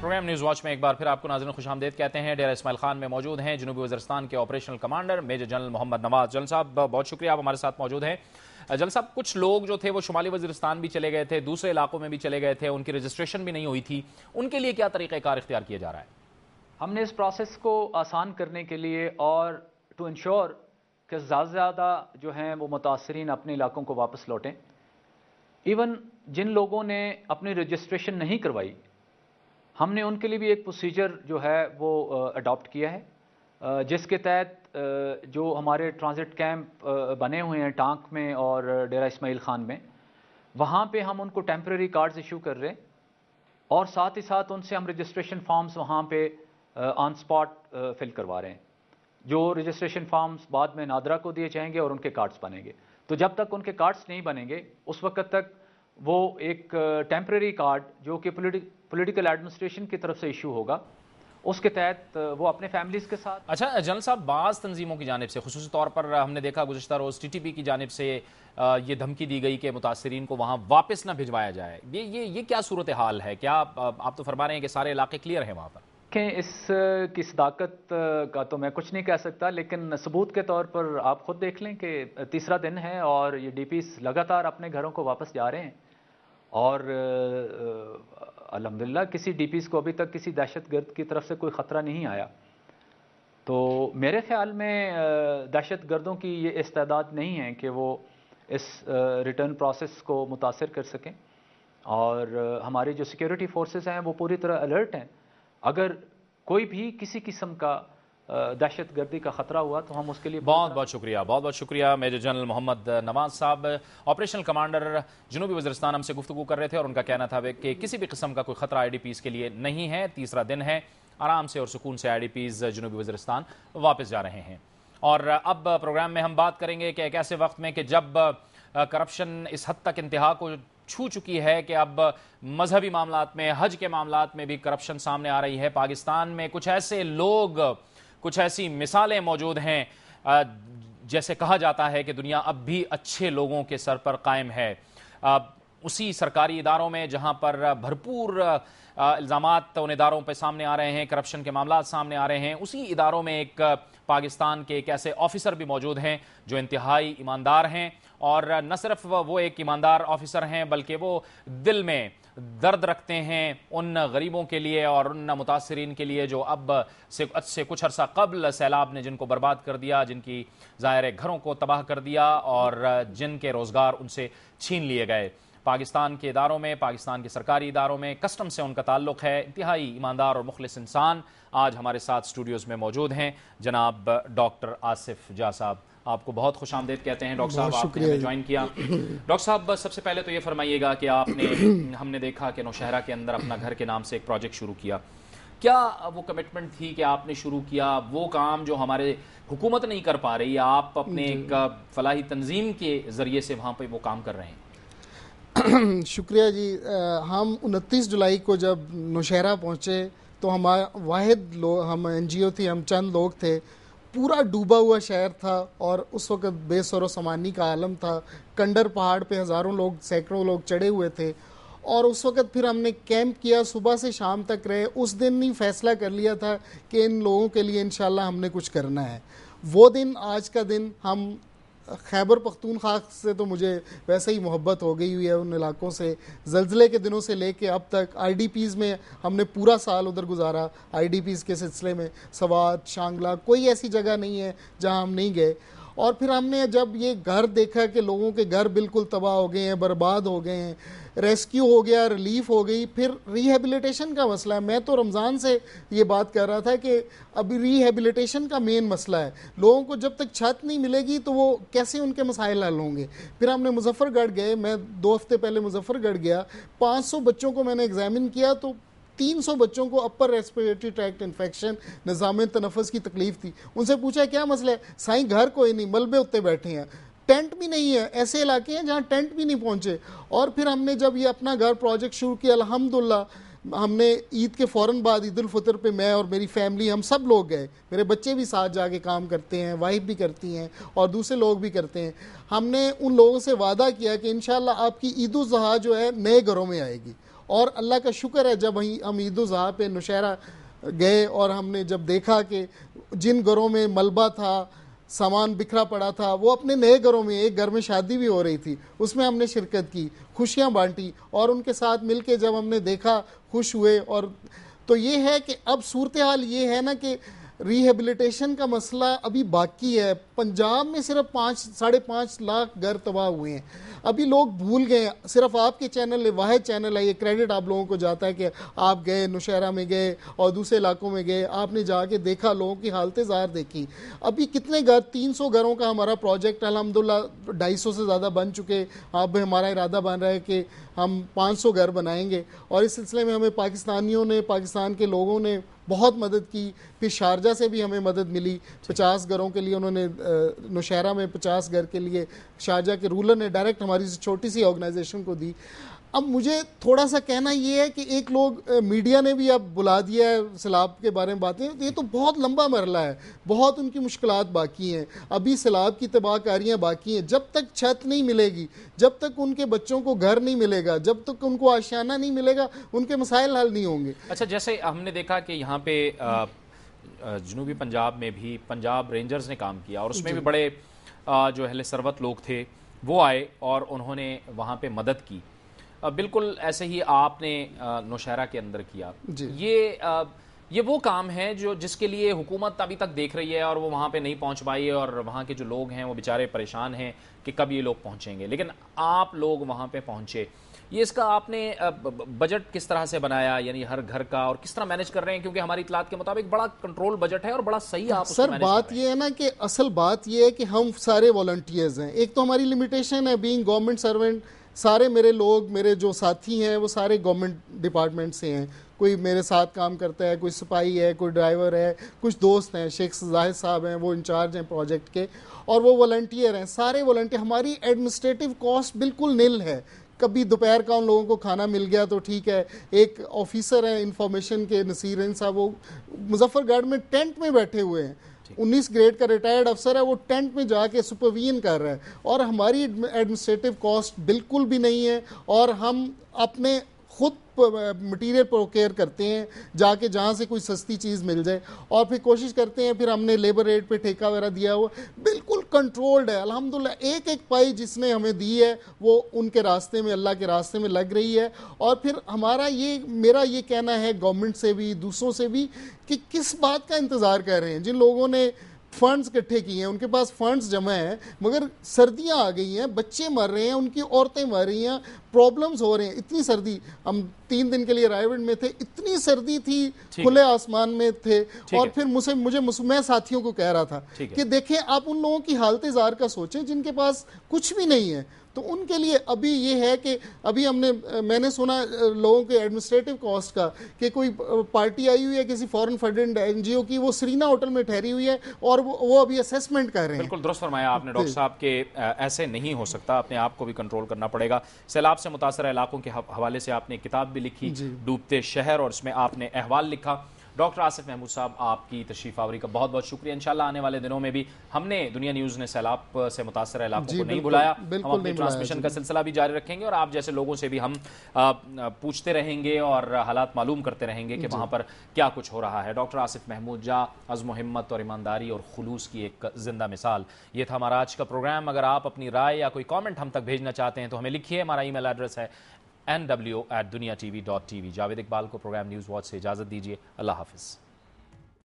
Programme news watch میں ایک بار پھر آپ کو ناظرین خوش آمدید کہتے ہیں. ڈیرہ اسماعیل خان میں موجود ہیں جنوبی وزیرستان کے آپریشنل کمانڈر میجر جنرل محمد نواز. جنرل صاحب بہت شکریہ آپ ہمارے ساتھ موجود ہیں. جنرل صاحب کچھ لوگ جو تھے وہ شمالی وزیرستان بھی چلے گئے تھے, دوسرے علاقوں میں بھی چلے گئے تھے, ان کی رجسٹریشن بھی نہیں ہوئی تھی, ان کے لیے کیا طریقہ کار اختیار کیا جا رہا ہے؟ ہم نے اس پروسیس کو آسان کرنے کے لیے اور ٹو انشور کہ زیادہ سے زیادہ جو ہیں وہ متاثرین اپنے علاقوں کو واپس لوٹیں, ایون جن لوگوں نے اپنی رجسٹریشن نہیں کروائی ہم نے ان کے لیے بھی ایک پروسیجر جو ہے وہ اڈاپٹ کیا ہے, جس کے تحت جو ہمارے ٹرانزٹ کیمپ بنے ہوئے ہیں ٹانک میں اور ڈیرہ اسماعیل خان میں, وہاں پہ ہم ان کو ٹیمپریری کارڈز ایشو کر رہے ہیں اور ساتھ ہی ساتھ ان سے ہم رجسٹریشن فارمز وہاں پہ آن سپاٹ فل کروا رہے ہیں. جو رجسٹریشن فارمز بعد میں نادرا کو دیے جائیں گے اور ان کے کارڈز بنیں گے. تو جب تک ان کے کارڈز نہیں بنیں گے اس وقت تک وہ ایک ٹیمپریری کارڈ جو کہ پولیٹیکل ایڈمنسٹریشن کی طرف سے ایشو ہوگا, اس کے تحت وہ اپنے فیملیز کے ساتھ. اچھا جنرل صاحب, بعض تنظیموں کی جانب سے خصوصی طور پر ہم نے دیکھا گزشتہ روز ٹی ٹی پی کی جانب سے یہ دھمکی دی گئی کہ متاثرین کو وہاں واپس نہ بھجوایا جائے. یہ کیا صورتحال ہے؟ کیا آپ تو فرما رہے ہیں کہ سارے علاقے کلیئر ہیں وہاں پر؟ کہ اس کی صداقت کا تو میں کچھ نہیں کہہ سکتا, لیکن ثبوت کے طور پر آپ خود دیکھ لیں کہ تیسرا دن ہے اور یہ ڈی پیز لگاتار اپنے گھروں کو واپس جا رہے ہیں اور الحمدللہ کسی ڈی پیز کو ابھی تک کسی دہشت گرد کی طرف سے کوئی خطرہ نہیں آیا. تو میرے خیال میں دہشت گردوں کی یہ استعداد نہیں ہے کہ وہ اس ریٹرن پروسیس کو متاثر کر سکیں, اور ہماری جو سیکیورٹی فورسز ہیں وہ پوری طرح الرٹ ہیں. اگر کوئی بھی کسی قسم کا دہشت گردی کا خطرہ ہوا تو ہم اس کے لیے بہت بہت شکریہ میجر جنرل محمد نواز صاحب, آپریشنل کمانڈر جنوبی وزیرستان ہم سے گفتگو کر رہے تھے, اور ان کا کہنا تھا کہ کسی بھی قسم کا کوئی خطرہ آئی ڈی پیز کے لیے نہیں ہے. تیسرا دن ہے, آرام سے اور سکون سے آئی ڈی پیز جنوبی وزیرستان واپس جا رہے ہیں. اور اب پروگرام میں ہم بات کریں گے کہ ایک ایسے وقت میں کہ جب کرپشن اس حد تک انتہا کو چھو چکی ہے کہ اب مذہبی معاملات میں, حج کے معاملات میں بھی کرپشن سامنے آ رہی ہے. پاکستان میں کچھ ایسے لوگ, کچھ ایسی مثالیں موجود ہیں جیسے کہا جاتا ہے کہ دنیا اب بھی اچھے لوگوں کے سر پر قائم ہے. اسی سرکاری اداروں میں جہاں پر بھرپور الزامات ان اداروں پہ سامنے آ رہے ہیں, کرپشن کے معاملات سامنے آ رہے ہیں, اسی اداروں میں ایک پاکستان کے ایک ایسے آفیسر بھی موجود ہیں جو انتہائی ایماندار ہیں, اور نہ صرف وہ ایک ایماندار آفیسر ہیں بلکہ وہ دل میں درد رکھتے ہیں ان غریبوں کے لیے اور ان متاثرین کے لیے جو اب سے کچھ عرصہ قبل سیلاب نے جن کو برباد کر دیا, جن کی ظاہر گھروں کو تباہ کر دیا اور جن کے روزگار ان سے چھین لیے گئے. پاکستان کے اداروں میں, پاکستان کے سرکاری اداروں میں کسٹم سے ان کا تعلق ہے. انتہائی ایماندار اور مخلص انسان آج ہمارے ساتھ اسٹوڈیوز میں موجود ہیں, جناب ڈاکٹر آصف جا صاحب. آپ کو بہت خوش آمدید کہتے ہیں ڈاکٹر صاحب, آپ نے ہمیں جوائن کیا. ڈاکٹر صاحب سب سے پہلے تو یہ فرمائیے گا کہ آپ نے, ہم نے دیکھا کہ نوشہرہ کے اندر اپنا گھر کے نام سے ایک پروجیکٹ شروع کیا. کیا وہ کمٹمنٹ تھی کہ آپ نے شروع کیا, وہ کام جو ہمارے حکومت نہیں کر پا رہی, آپ اپنے ایک فلاحی تنظیم کے ذریعے سے وہاں پہ وہ کام کر رہے ہیں؟ شکریہ جی. ہم 29 جولائی کو جب نوشہرہ پہنچے تو ہمارا واحد ہم این جی او تھی, ہم چند لوگ تھے. پورا ڈوبا ہوا شہر تھا اور اس وقت بے سر و سامانی کا عالم تھا. کنڈر پہاڑ پہ ہزاروں لوگ, سینکڑوں لوگ چڑھے ہوئے تھے, اور اس وقت پھر ہم نے کیمپ کیا, صبح سے شام تک رہے. اس دن ہی فیصلہ کر لیا تھا کہ ان لوگوں کے لیے انشاءاللہ ہم نے کچھ کرنا ہے. وہ دن آج کا دن, ہم خیبر پختونخوا سے تو مجھے ویسے ہی محبت ہو گئی ہوئی ہے ان علاقوں سے. زلزلے کے دنوں سے لے کے اب تک آئی ڈی پیز میں ہم نے پورا سال ادھر گزارا. آئی ڈی پیز کے سلسلے میں سوات, شانگلہ, کوئی ایسی جگہ نہیں ہے جہاں ہم نہیں گئے. اور پھر ہم نے جب یہ گھر دیکھا کہ لوگوں کے گھر بالکل تباہ ہو گئے ہیں, برباد ہو گئے ہیں, ریسکیو ہو گیا, ریلیف ہو گئی, پھر ریہیبلیٹیشن کا مسئلہ ہے. میں تو رمضان سے یہ بات کر رہا تھا کہ ابھی ریہیبلیٹیشن کا مین مسئلہ ہے. لوگوں کو جب تک چھت نہیں ملے گی تو وہ کیسے ان کے مسائل حل ہوں گے. پھر ہم نے مظفر گڑھ گئے, میں 2 ہفتے پہلے مظفر گڑھ گیا. 500 بچوں کو میں نے ایگزامن کیا تو 300 بچوں کو اپر ریسپیریٹری ٹریکٹ انفیکشن, نظام تنفس کی تکلیف تھی. ان سے پوچھا کیا مسئلہ ہے؟ سائیں گھر کوئی نہیں, ملبے اتنے بیٹھے ہیں, ٹینٹ بھی نہیں ہے. ایسے علاقے ہیں جہاں ٹینٹ بھی نہیں پہنچے. اور پھر ہم نے جب یہ اپنا گھر پروجیکٹ شروع کیا, الحمدللہ ہم نے عید کے فوراً بعد عید الفطر پہ میں اور میری فیملی, ہم سب لوگ گئے. میرے بچے بھی ساتھ جا کے کام کرتے ہیں, وائف بھی کرتی ہیں اور دوسرے لوگ بھی کرتے ہیں. ہم نے ان لوگوں سے وعدہ کیا کہ انشاءاللہ آپ کی عید الاضحیٰ جو ہے نئے گھروں میں آئے گی, اور اللہ کا شکر ہے جب ہم عید الاضحیٰ پہ نوشہرہ گئے اور ہم نے جب دیکھا کہ جن گھروں میں ملبہ تھا، سامان بکھرا پڑا تھا، وہ اپنے نئے گھروں میں، ایک گھر میں شادی بھی ہو رہی تھی، اس میں ہم نے شرکت کی، خوشیاں بانٹی اور ان کے ساتھ مل کے جب ہم نے دیکھا خوش ہوئے. اور تو یہ ہے کہ اب صورتحال یہ ہے نا کہ ریہیبلیٹیشن کا مسئلہ ابھی باقی ہے. پنجاب میں صرف 5.5 لاکھ گھر تباہ ہوئے ہیں. ابھی لوگ بھول گئے، صرف آپ کے چینل واحد چینل ہے، یہ کریڈٹ آپ لوگوں کو جاتا ہے کہ آپ گئے نوشہرہ میں گئے اور دوسرے علاقوں میں گئے، آپ نے جا کے دیکھا، لوگوں کی حالت ظاہر دیکھی. ابھی کتنے گھر، 300 گھروں کا ہمارا پروجیکٹ الحمدللہ 250 سے زیادہ بن چکے. اب ہمارا ارادہ بن رہا ہے کہ ہم 500 گھر بنائیں گے. اور اس سلسلے میں ہمیں پاکستانیوں نے، پاکستان کے لوگوں نے بہت مدد کی. پھر شارجہ سے بھی ہمیں مدد ملی، 50 گھروں کے لیے انہوں نے، نوشہرہ میں 50 گھر کے لیے شارجہ کے رولر نے ڈائریکٹ ہماری چھوٹی سی آرگنائزیشن کو دی. اب مجھے تھوڑا سا کہنا یہ ہے کہ ایک لوگ میڈیا نے بھی اب بلا دیا ہے سیلاب کے بارے میں باتیں، یہ تو بہت لمبا مرحلہ ہے، بہت ان کی مشکلات باقی ہیں، ابھی سیلاب کی تباہ کاریاں باقی ہیں. جب تک چھت نہیں ملے گی، جب تک ان کے بچوں کو گھر نہیں ملے گا، جب تک ان کو آشیانہ نہیں ملے گا، ان کے مسائل حل نہیں ہوں گے. اچھا، جیسے ہم نے دیکھا کہ یہاں پہ جنوبی پنجاب میں بھی پنجاب رینجرز نے کام کیا اور اس میں بھی بڑے جو اہل ثروت لوگ تھے وہ آئے اور انہوں نے وہاں پہ مدد کی. بالکل ایسے ہی آپ نے نوشہرہ کے اندر کیا. یہ وہ کام ہے جس کے لیے حکومت ابھی تک دیکھ رہی ہے اور وہ وہاں پہ نہیں پہنچ پائی ہے، اور وہاں کے جو لوگ ہیں وہ بیچارے پریشان ہیں کہ کب یہ لوگ پہنچیں گے. لیکن آپ لوگ وہاں پہ پہنچے، یہ اس کا آپ نے بجٹ کس طرح سے بنایا، یعنی ہر گھر کا، اور کس طرح مینج کر رہے ہیں؟ کیونکہ ہماری اطلاعات کے مطابق بڑا کنٹرول بجٹ ہے اور بڑا صحیح آپ اس کو مینج کر رہے ہیں. سر بات یہ ہے نا کہ اصل بات یہ ہے کہ ہم سارے والنٹیئرز ہیں. ایک تو ہماری لمیٹیشن ہے بینگ گورنمنٹ سرونٹ. سارے میرے لوگ، میرے جو ساتھی ہیں وہ سارے گورنمنٹ ڈپارٹمنٹ سے ہیں. کوئی میرے ساتھ کام کرتا ہے، کوئی سپاہی ہے، کوئی ڈرائیور ہے، کچھ دوست ہیں، شیخ زاہد صاحب ہیں وہ انچارج ہیں پروجیکٹ کے، اور وہ والنٹیئر ہیں. سارے والنٹیئر. ہماری ایڈمنسٹریٹو کاسٹ بالکل نل ہے. کبھی دوپہر کا ان لوگوں کو کھانا مل گیا تو ٹھیک ہے. ایک آفیسر ہیں انفارمیشن کے، نصیر صاحب، وہ مظفر گڑھ میں ٹینٹ میں بیٹھے ہوئے ہیں. 19 گریڈ کا ریٹائرڈ افسر ہے، وہ ٹینٹ میں جا کے سپرویژن کر رہا ہے. اور ہماری ایڈمنسٹریٹو کاسٹ بالکل بھی نہیں ہے، اور ہم اپنے خود مٹیریل پروکیئر کرتے ہیں جا کے جہاں سے کوئی سستی چیز مل جائے، اور پھر کوشش کرتے ہیں. پھر ہم نے لیبر ریٹ پہ ٹھیکہ وغیرہ دیا ہوا، بالکل کنٹرولڈ ہے الحمدللہ. ایک ایک پائی جس نے ہمیں دی ہے وہ ان کے راستے میں، اللہ کے راستے میں لگ رہی ہے. اور پھر میرا یہ کہنا ہے گورنمنٹ سے بھی، دوسروں سے بھی، کہ کس بات کا انتظار کر رہے ہیں؟ جن لوگوں نے فنڈز اکٹھے کیے ہیں، ان کے پاس فنڈز جمع ہیں، مگر سردیاں آ گئی ہیں، بچے مر رہے ہیں، ان کی عورتیں مر رہی ہیں، پرابلمز ہو رہے ہیں. اتنی سردی، ہم 3 دن کے لیے رائیونڈ میں تھے، اتنی سردی تھی، کھلے آسمان میں تھے. اور پھر میں ساتھیوں کو کہہ رہا تھا کہ دیکھیں آپ ان لوگوں کی حالت ظاہر کا سوچیں جن کے پاس کچھ بھی نہیں ہے. تو ان کے لیے ابھی یہ ہے کہ ابھی میں نے سنا لوگوں کے ایڈمنسٹریٹو کاسٹ کا کہ کوئی پارٹی آئی ہوئی ہے کسی فورن فنڈڈ این جی او کی، وہ سرینا ہوٹل میں ٹھہری ہوئی ہے اور وہ ابھی اسیسمنٹ کر رہے ہیں. بالکل درست فرمایا آپ نے ڈاکٹر صاحب کہ ایسے نہیں ہو سکتا، اپنے آپ کو بھی کنٹرول کرنا پڑے گا. سیلاب سے متاثرہ علاقوں کے حوالے سے آپ نے کتاب بھی لکھی، ڈوبتے شہر، اور اس میں آپ نے احوال لکھا. ڈاکٹر آصف محمود صاحب، آپ کی تشریف آوری کا بہت بہت شکریہ. انشاءاللہ آنے والے دنوں میں بھی ہم نے دنیا نیوز نے سیلاب سے متاثرہ علاقوں کو نہیں بلایا، ہم اپنی ٹرانسمیشن کا سلسلہ بھی جاری رکھیں گے، اور آپ جیسے لوگوں سے بھی ہم پوچھتے رہیں گے اور حالات معلوم کرتے رہیں گے کہ وہاں پر کیا کچھ ہو رہا ہے. ڈاکٹر آصف محمود جا عزم و ہمت اور ایمانداری اور خلوص کی ایک زندہ مثال. یہ تھا ہمارا آج کا پروگرام. اگر آپ اپنی رائے یا کوئی کامنٹ ہم تک بھیجنا چاہتے ہیں تو ہمیں لکھیے. ہمارا ای میل ایڈریس ہے nw@duniatv.tv. جاوید اقبال کو پروگرام نیوز واچ سے اجازت دیجیے. اللہ حافظ.